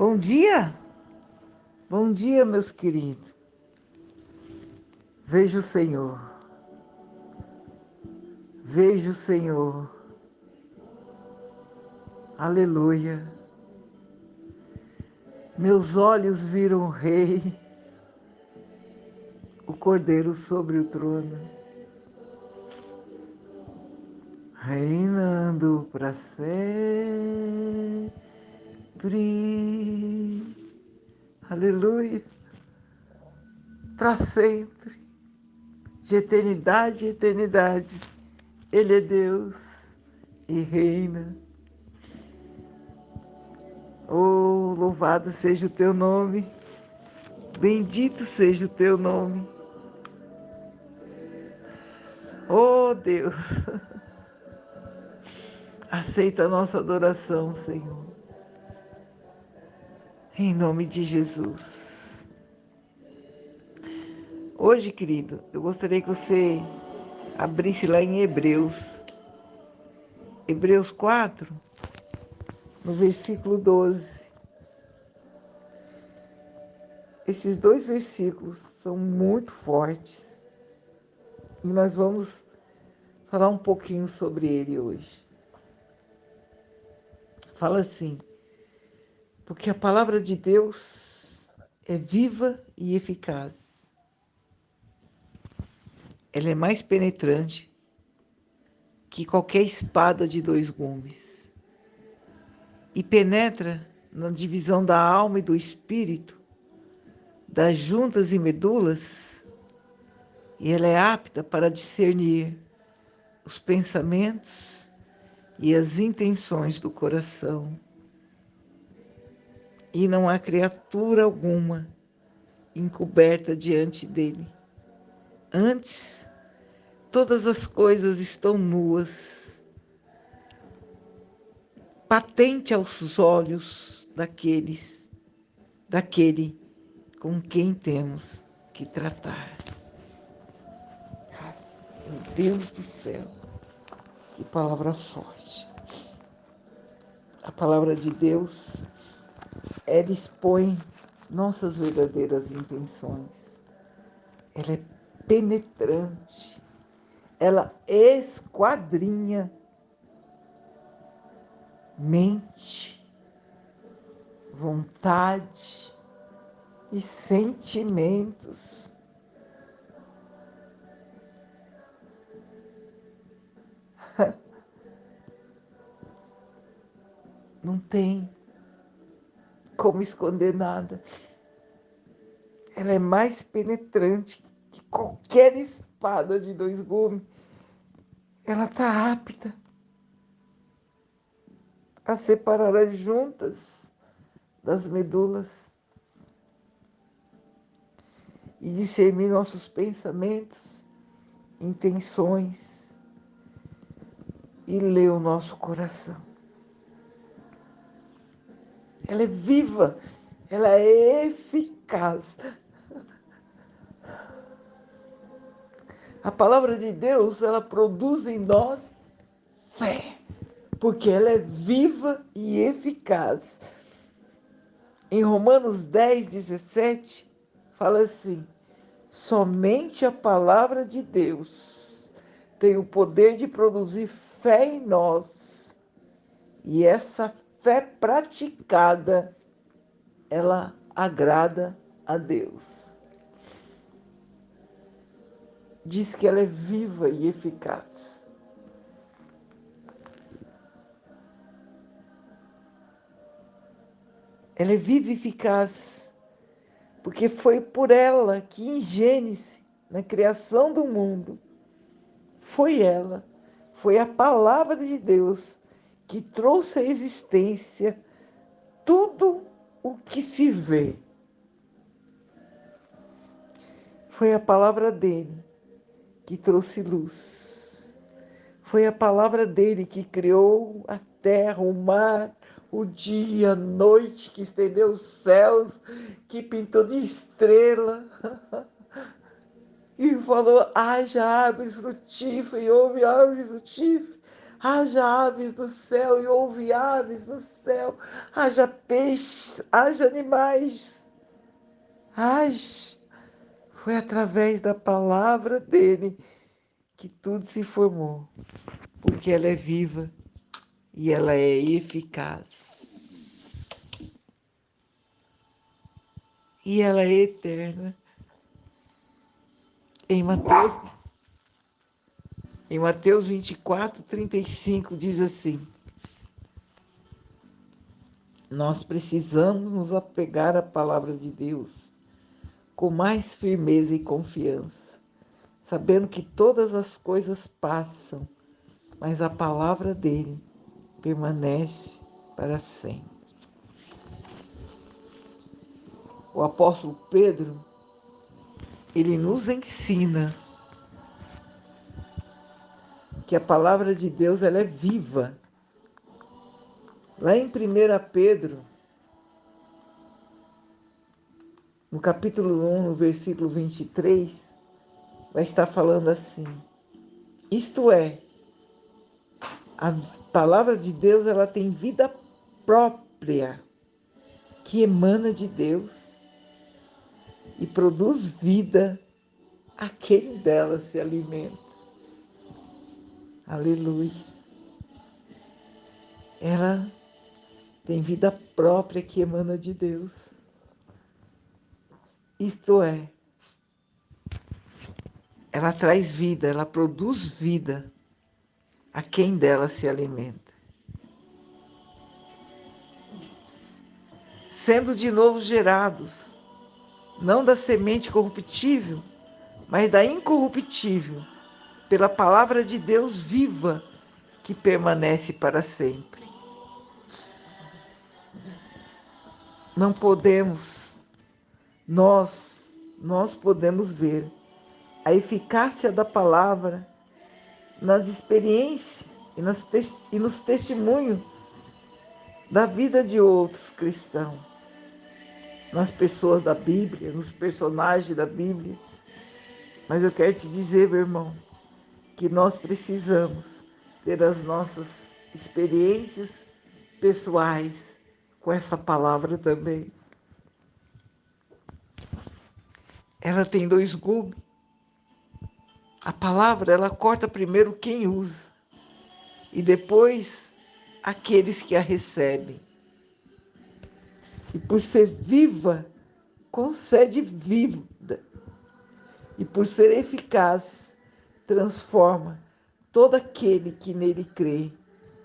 Bom dia, meus queridos. Vejo o Senhor, vejo o Senhor, aleluia. Meus olhos viram o Rei, o Cordeiro sobre o trono, reinando para sempre, aleluia, para sempre, de eternidade em eternidade. Ele é Deus e reina. Oh, louvado seja o teu nome, bendito seja o teu nome. Oh, Deus, aceita a nossa adoração, Senhor, em nome de Jesus. Hoje, querido, eu gostaria que você abrisse lá em Hebreus 4, no versículo 12. Esses dois versículos são muito fortes e nós vamos falar um pouquinho sobre ele hoje. Fala assim: porque a palavra de Deus é viva e eficaz. Ela é mais penetrante que qualquer espada de dois gumes e penetra na divisão da alma e do espírito, das juntas e medulas, e ela é apta para discernir os pensamentos e as intenções do coração. E não há criatura alguma encoberta diante dele. Antes, todas as coisas estão nuas, patente aos olhos daquele com quem temos que tratar. Meu Deus do céu, que palavra forte. A palavra de Deus, ela expõe nossas verdadeiras intenções. Ela é penetrante. Ela esquadrinha mente, vontade e sentimentos. Não tem como esconder nada. Ela é mais penetrante que qualquer espada de dois gumes. Ela está apta a separar as juntas das medulas e discernir nossos pensamentos, intenções e ler o nosso coração. Ela é viva, ela é eficaz. A palavra de Deus, ela produz em nós fé, porque ela é viva e eficaz. Em Romanos 10, 17, fala assim: somente a palavra de Deus tem o poder de produzir fé em nós. E essa fé praticada, ela agrada a Deus. Diz que ela é viva e eficaz. Ela é viva e eficaz, porque foi por ela que em Gênesis, na criação do mundo, foi a palavra de Deus que trouxe à existência tudo o que se vê. Foi a palavra dele que trouxe luz. Foi a palavra dele que criou a terra, o mar, o dia, a noite, que estendeu os céus, que pintou de estrela. E falou: haja árvores frutíferas, e houve árvore frutífera. Haja aves do céu e houve aves do céu. Haja peixes, haja animais. Haja. Foi através da palavra dele que tudo se formou. Porque ela é viva e ela é eficaz. E ela é eterna. Em Mateus 24:35 diz assim: nós precisamos nos apegar à palavra de Deus com mais firmeza e confiança, sabendo que todas as coisas passam, mas a palavra dele permanece para sempre. O apóstolo Pedro, ele nos ensina que a palavra de Deus ela é viva. Lá em 1 Pedro, no capítulo 1, no versículo 23, vai estar falando assim: isto é, a palavra de Deus ela tem vida própria, que emana de Deus e produz vida a quem dela se alimenta. Aleluia. Ela tem vida própria que emana de Deus. Isto é, ela traz vida, ela produz vida a quem dela se alimenta. Sendo de novo gerados, não da semente corruptível, mas da incorruptível, pela palavra de Deus viva, que permanece para sempre. Não podemos, nós podemos ver a eficácia da palavra nas experiências e nos testemunhos da vida de outros cristãos, nas pessoas da Bíblia, nos personagens da Bíblia. Mas eu quero te dizer, meu irmão, que nós precisamos ter as nossas experiências pessoais com essa palavra também. Ela tem dois gumes. A palavra, ela corta primeiro quem usa e depois aqueles que a recebem. E por ser viva, concede vida. E por ser eficaz, transforma todo aquele que nele crê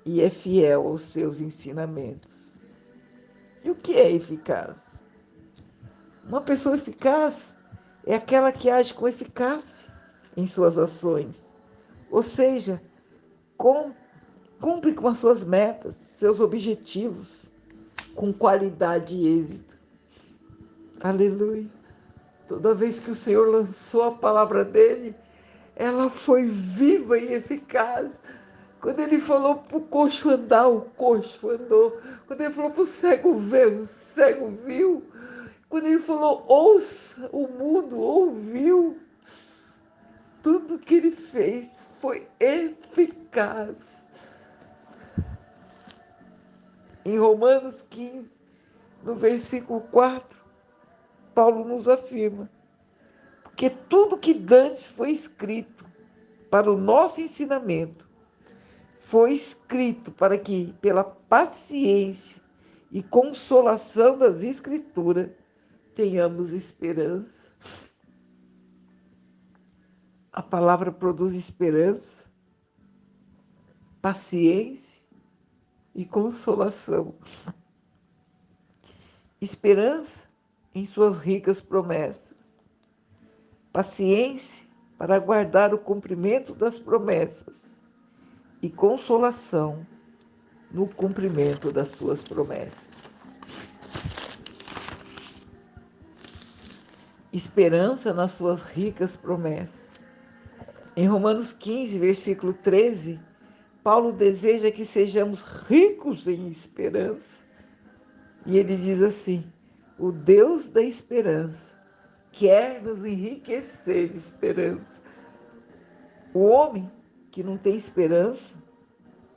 e é fiel aos seus ensinamentos. E o que é eficaz? Uma pessoa eficaz é aquela que age com eficácia em suas ações, ou seja, cumpre com as suas metas, seus objetivos, com qualidade e êxito. Aleluia. Toda vez que o Senhor lançou a palavra dele, ela foi viva e eficaz. Quando ele falou para o coxo andar, o coxo andou. Quando ele falou para o cego ver, o cego viu. Quando ele falou ouça, o mundo ouviu. Tudo que ele fez foi eficaz. Em Romanos 15, no versículo 4, Paulo nos afirma: porque tudo que dantes foi escrito para o nosso ensinamento, foi escrito para que, pela paciência e consolação das Escrituras, tenhamos esperança. A palavra produz esperança, paciência e consolação. Esperança em suas ricas promessas. Paciência para aguardar o cumprimento das promessas. E consolação no cumprimento das suas promessas. Esperança nas suas ricas promessas. Em Romanos 15, versículo 13, Paulo deseja que sejamos ricos em esperança. E ele diz assim: o Deus da esperança quer nos enriquecer de esperança. O homem que não tem esperança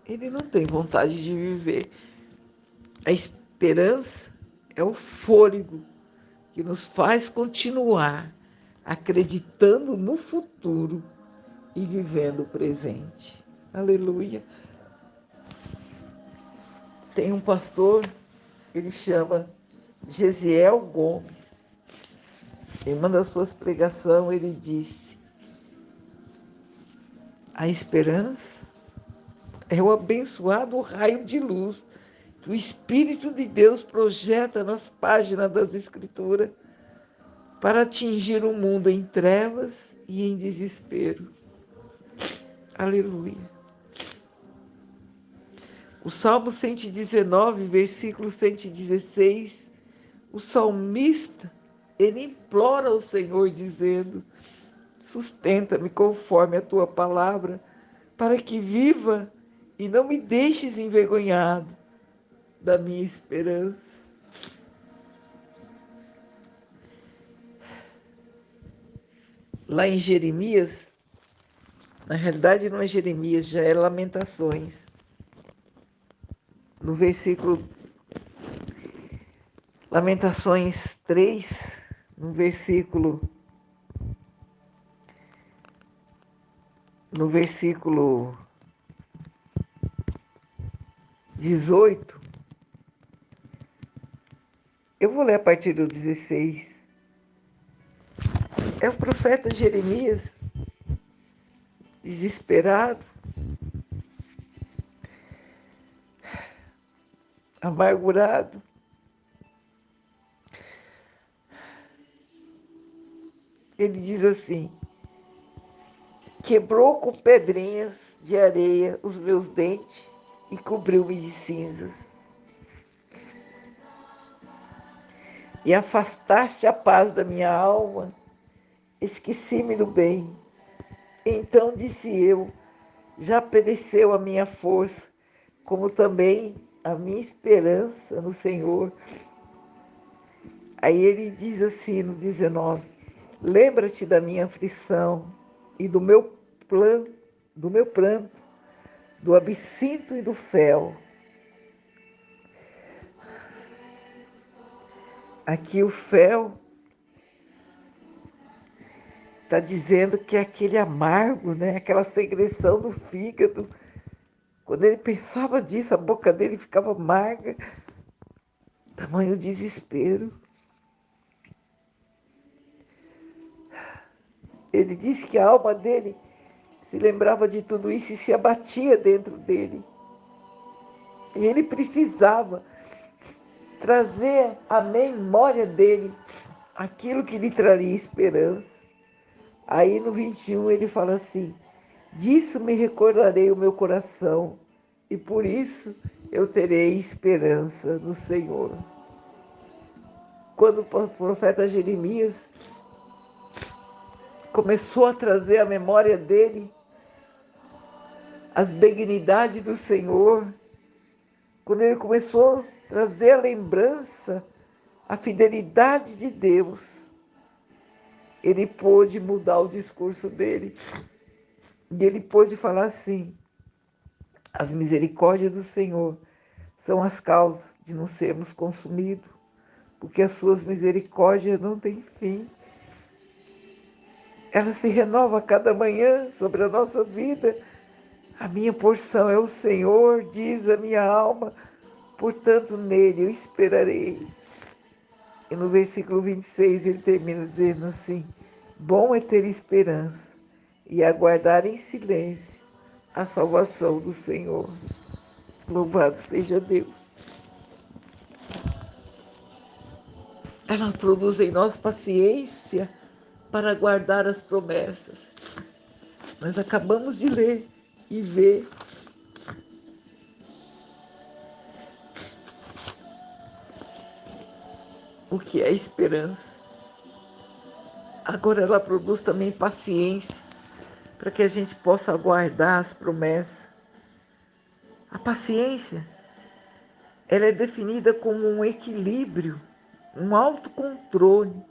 ele não tem vontade de viver. A esperança é o fôlego que nos faz continuar acreditando no futuro e vivendo o presente. Aleluia. Tem um pastor, ele chama Gesiel Gomes. Em uma das suas pregações, ele disse: a esperança é o abençoado raio de luz que o Espírito de Deus projeta nas páginas das Escrituras para atingir o mundo em trevas e em desespero. Aleluia. O Salmo 119, versículo 116, o salmista, ele implora ao Senhor dizendo: sustenta-me conforme a tua palavra, para que viva e não me deixes envergonhado da minha esperança. Lá em Jeremias, na realidade não é Jeremias, já é Lamentações. No versículo Lamentações 3, no versículo 18, eu vou ler a partir do 16. É o profeta Jeremias, desesperado, amargurado. Ele diz assim: quebrou com pedrinhas de areia os meus dentes e cobriu-me de cinzas. E afastaste a paz da minha alma, esqueci-me do bem. Então disse eu: já pereceu a minha força, como também a minha esperança no Senhor. Aí ele diz assim no 19: lembra-te da minha aflição e do meu pranto, do absinto e do fel. Aqui o fel está dizendo que é aquele amargo, né? Aquela secreção do fígado. Quando ele pensava disso, a boca dele ficava amarga, tamanho desespero. Ele disse que a alma dele se lembrava de tudo isso e se abatia dentro dele. E ele precisava trazer à memória dele aquilo que lhe traria esperança. Aí no 21 ele fala assim: disso me recordarei o meu coração, e por isso eu terei esperança no Senhor. Quando o profeta Jeremias começou a trazer à memória dele as benignidades do Senhor, quando ele começou a trazer a lembrança, a fidelidade de Deus, ele pôde mudar o discurso dele. E ele pôde falar assim: as misericórdias do Senhor são as causas de não sermos consumidos, porque as suas misericórdias não têm fim. Ela se renova a cada manhã sobre a nossa vida. A minha porção é o Senhor, diz a minha alma, portanto nele eu esperarei. E no versículo 26 ele termina dizendo assim: bom é ter esperança e aguardar em silêncio a salvação do Senhor. Louvado seja Deus. Ela produz em nós paciência para guardar as promessas. Nós acabamos de ler e ver o que é esperança. Agora ela produz também paciência para que a gente possa aguardar as promessas. A paciência, ela é definida como um equilíbrio, um autocontrole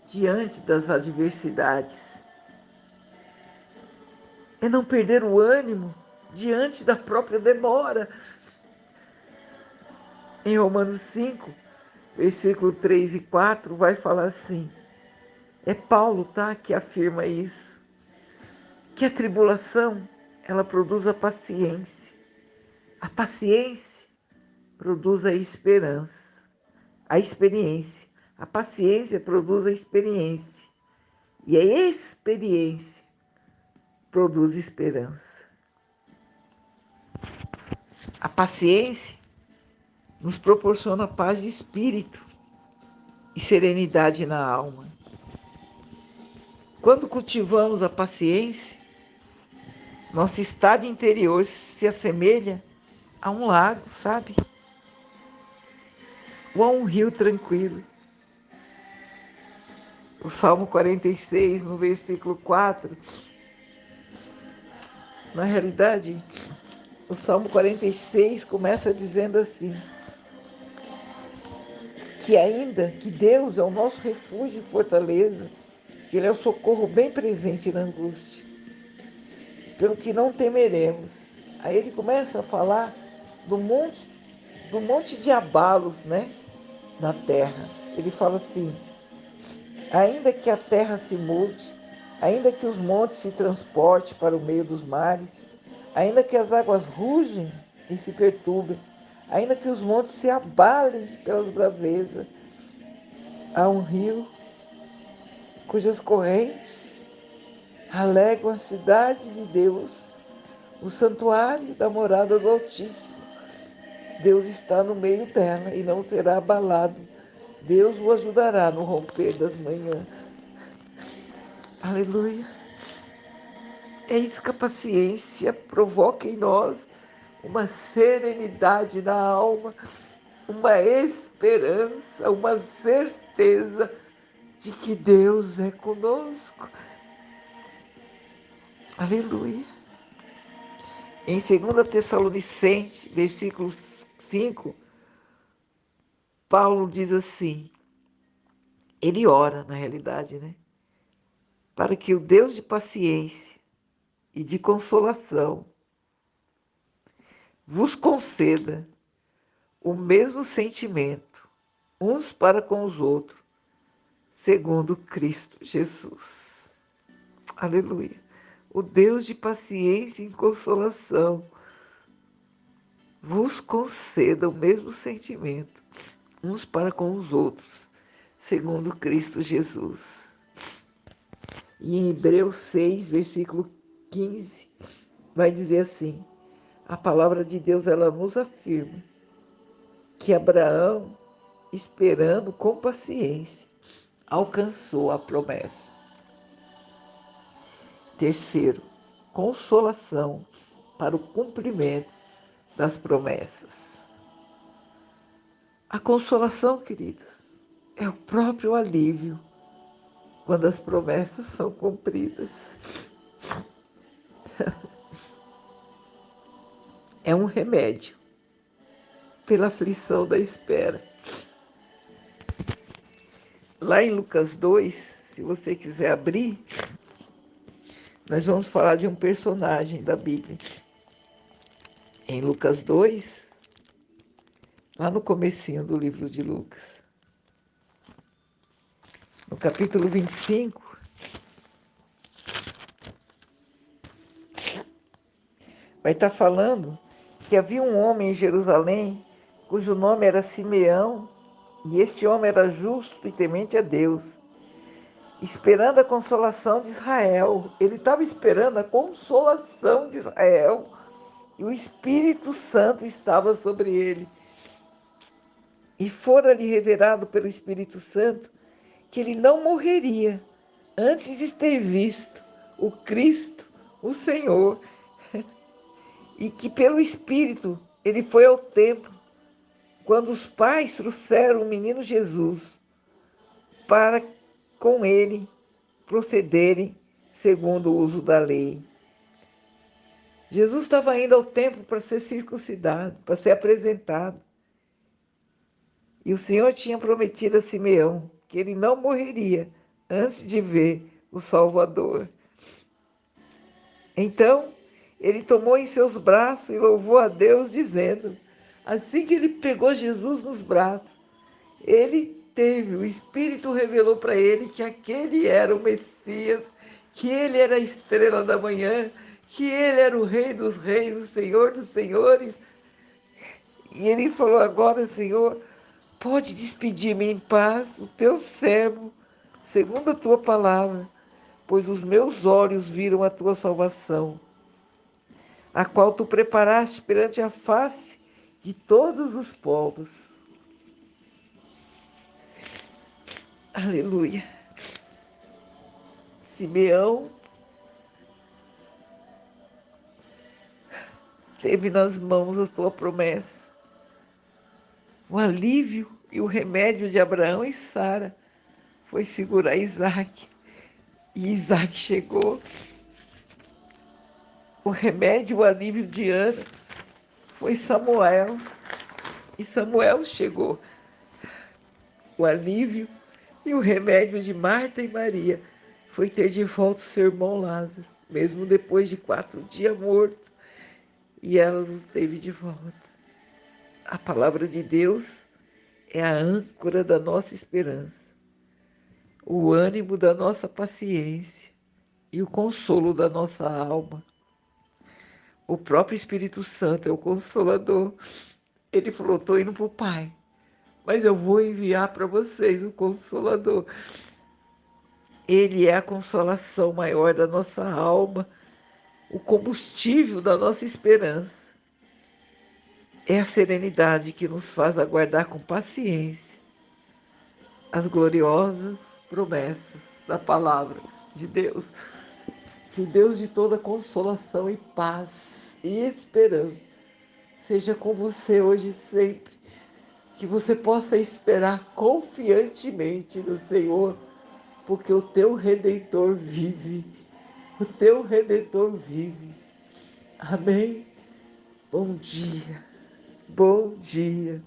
diante das adversidades. É não perder o ânimo diante da própria demora. Em Romanos 5, versículo 3 e 4, vai falar assim, é Paulo, tá, que afirma isso, que a tribulação, ela produz a paciência produz a esperança, a experiência, a paciência produz a experiência, e a experiência produz esperança. A paciência nos proporciona paz de espírito e serenidade na alma. Quando cultivamos a paciência, nosso estado interior se assemelha a um lago, sabe? Ou a um rio tranquilo. O Salmo 46, no versículo 4, na realidade, o Salmo 46 começa dizendo assim, que ainda que Deus é o nosso refúgio e fortaleza, que Ele é o socorro bem presente na angústia, pelo que não temeremos. Aí ele começa a falar do monte de abalos, né, na terra. Ele fala assim, ainda que a terra se mude, ainda que os montes se transportem para o meio dos mares, ainda que as águas rugem e se perturbem, ainda que os montes se abalem pelas bravezas, há um rio cujas correntes alegam a cidade de Deus, o santuário da morada do Altíssimo. Deus está no meio dela e não será abalado. Deus o ajudará no romper das manhãs. Aleluia. É isso que a paciência provoca em nós, uma serenidade na alma, uma esperança, uma certeza de que Deus é conosco. Aleluia. Em 2 Tessalonicenses, versículo 5, Paulo diz assim, ele ora na realidade, né? Para que o Deus de paciência e de consolação vos conceda o mesmo sentimento, uns para com os outros, segundo Cristo Jesus. Aleluia. O Deus de paciência e consolação vos conceda o mesmo sentimento, uns para com os outros, segundo Cristo Jesus. E em Hebreus 6, versículo 15, vai dizer assim, a palavra de Deus, ela nos afirma que Abraão, esperando com paciência, alcançou a promessa. Terceiro, consolação para o cumprimento das promessas. A consolação, queridos, é o próprio alívio quando as promessas são cumpridas. É um remédio pela aflição da espera. Lá em Lucas 2, se você quiser abrir, nós vamos falar de um personagem da Bíblia. Em Lucas 2, lá no comecinho do livro de Lucas, no capítulo 25, vai estar falando que havia um homem em Jerusalém cujo nome era Simeão, e este homem era justo e temente a Deus, esperando a consolação de Israel. Ele estava esperando a consolação de Israel, e o Espírito Santo estava sobre ele. E fora-lhe revelado pelo Espírito Santo que ele não morreria antes de ter visto o Cristo, o Senhor, e que pelo Espírito ele foi ao templo quando os pais trouxeram o menino Jesus para com ele procederem segundo o uso da lei. Jesus estava indo ao templo para ser circuncidado, para ser apresentado. E o Senhor tinha prometido a Simeão que ele não morreria antes de ver o Salvador. Então, ele tomou em seus braços e louvou a Deus, dizendo: assim que ele pegou Jesus nos braços, ele teve, o Espírito revelou para ele que aquele era o Messias, que ele era a estrela da manhã, que ele era o Rei dos Reis, o Senhor dos Senhores. E ele falou: agora, Senhor, pode despedir-me em paz, o teu servo, segundo a tua palavra, pois os meus olhos viram a tua salvação, a qual tu preparaste perante a face de todos os povos. Aleluia. Simeão teve nas mãos a tua promessa, o alívio e o remédio de Abraão e Sara foi segurar Isaac. E Isaac chegou. O remédio, o alívio de Ana foi Samuel. E Samuel chegou. O alívio e o remédio de Marta e Maria foi ter de volta o seu irmão Lázaro, mesmo depois de 4 dias morto. E elas os teve de volta. A palavra de Deus é a âncora da nossa esperança, o ânimo da nossa paciência e o consolo da nossa alma. O próprio Espírito Santo é o Consolador. Ele falou: estou indo para o Pai, mas eu vou enviar para vocês o Consolador. Ele é a consolação maior da nossa alma, o combustível da nossa esperança. É a serenidade que nos faz aguardar com paciência as gloriosas promessas da palavra de Deus. Que o Deus de toda consolação e paz e esperança seja com você hoje e sempre. Que você possa esperar confiantemente no Senhor, porque o teu Redentor vive. O teu Redentor vive. Amém? Bom dia. Bom dia.